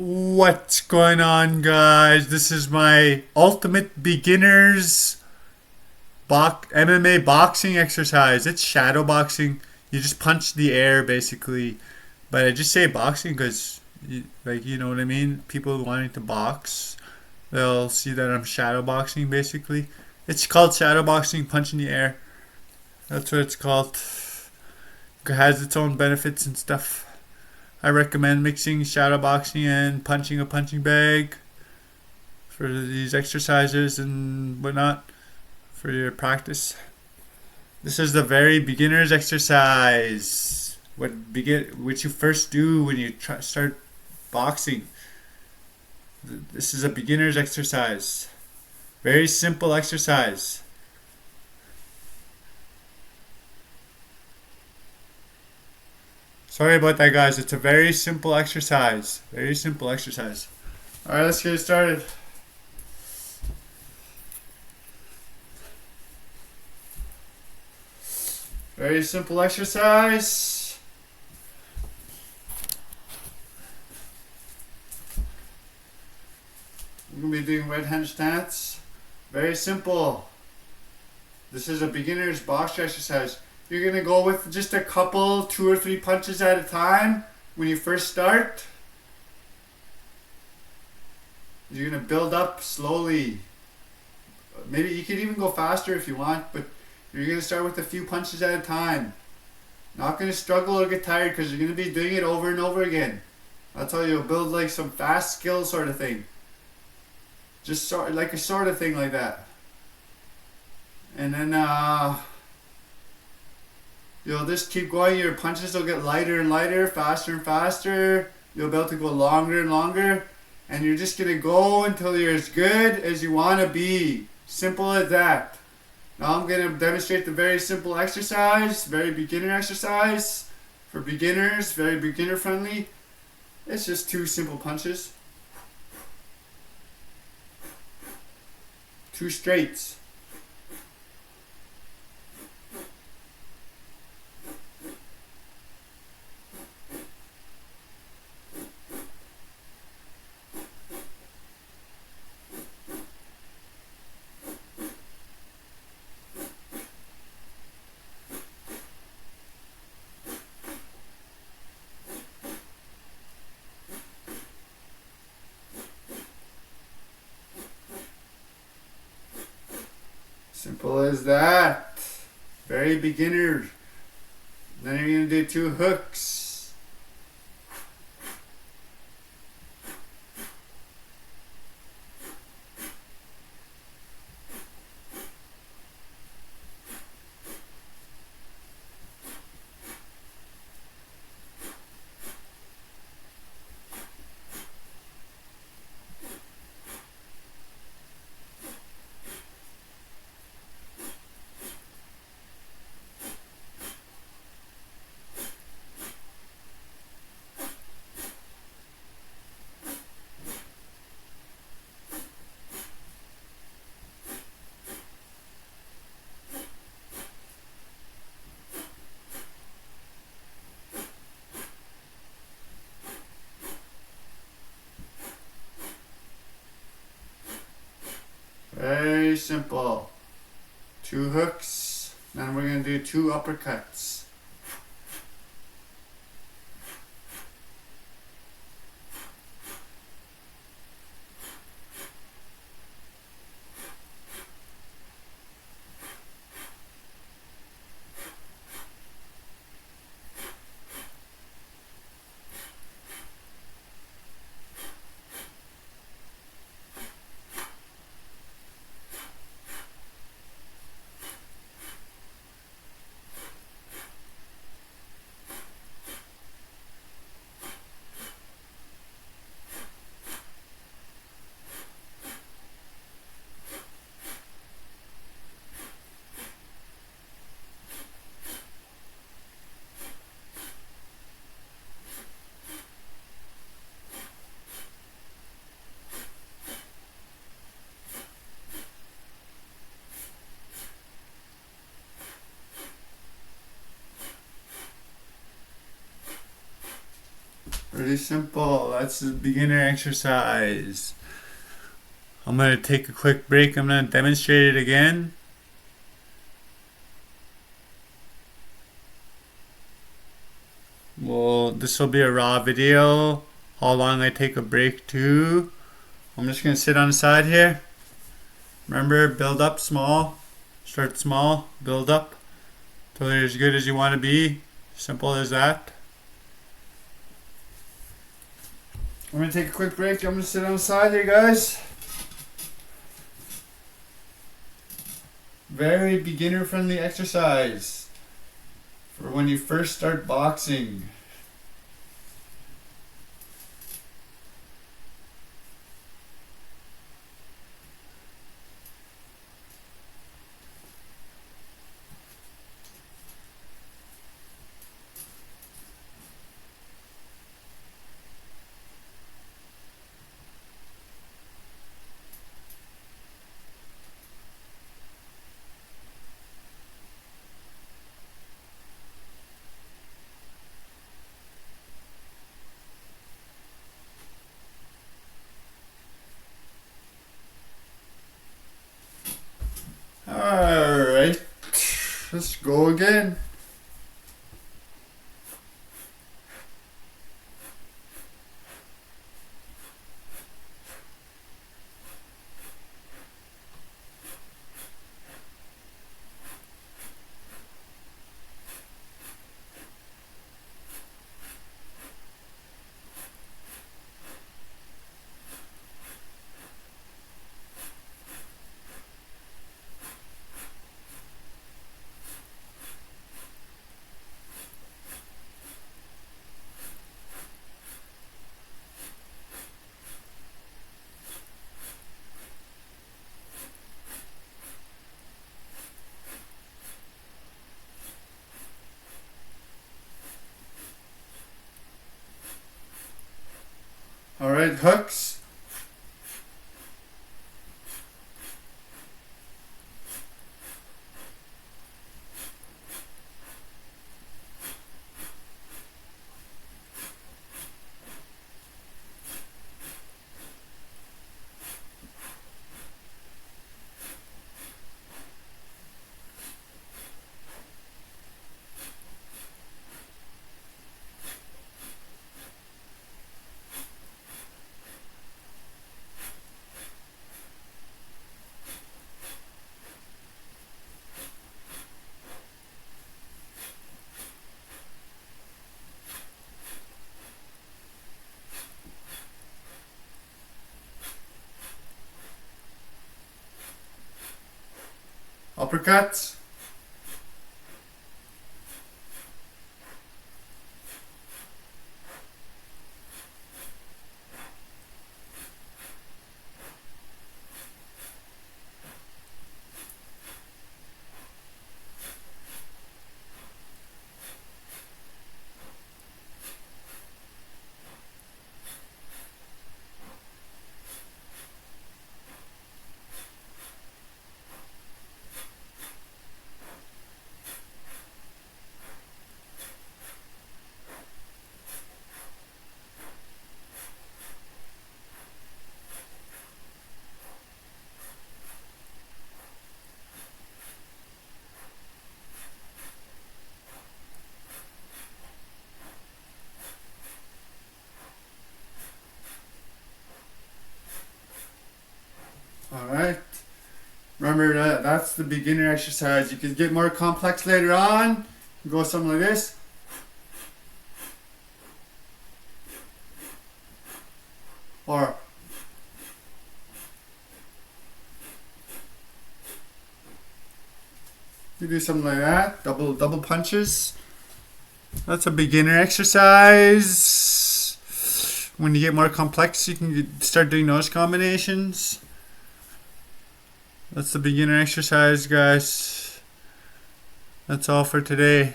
What's going on, guys? This is my ultimate beginners MMA boxing exercise. It's shadow boxing. You just punch the air, basically. But I just say boxing because, you know what I mean? People wanting to box, they'll see that I'm shadow boxing, basically. It's called shadow boxing, punching the air. That's what it's called. It has its own benefits and stuff. I recommend mixing shadow boxing and punching a punching bag for these exercises and whatnot for your practice. This is the very beginner's exercise. What you first do when you start boxing. This is a beginner's exercise. Very simple exercise. Sorry about that, guys. It's a very simple exercise. Very simple exercise. All right, let's get started. Very simple exercise. We're going to be doing red hand stance. Very simple. This is a beginner's boxer exercise. You're going to go with just a couple, 2 or 3 punches at a time when you first start. You're going to build up slowly. Maybe you can even go faster if you want, but you're going to start with a few punches at a time. Not going to struggle or get tired because you're going to be doing it over and over again. That's how you'll build like some fast skill sort of thing. Just sort like a sort of thing like that. And then you'll just keep going. Your punches will get lighter and lighter, faster and faster. You'll be able to go longer and longer. And you're just going to go until you're as good as you want to be. Simple as that. Now I'm going to demonstrate the very simple exercise, very beginner exercise for beginners, very beginner friendly. It's just 2 simple punches. 2 straights. Simple as that. Very beginner. Then you're going to do 2 hooks. Very simple. 2 hooks. Then we're going to do 2 uppercuts. simple. That's the beginner exercise. I'm going to take a quick break. I'm going to demonstrate it again. Well, this will be a raw video. How long I take a break to. I'm just going to sit on the side here. Remember, build up small. Start small, build up till you're as good as you want to be. Simple as that. I'm going to take a quick break. I'm going to sit on the side here, guys. Very beginner friendly exercise for when you first start boxing. Alright, let's go again. Alright, hooks. Uppercuts. Alright. Remember that's the beginner exercise. You can get more complex later on. Go something like this. Or you do something like that. Double punches. That's a beginner exercise. When you get more complex, you can start doing those combinations. That's the beginner exercise, guys. That's all for today.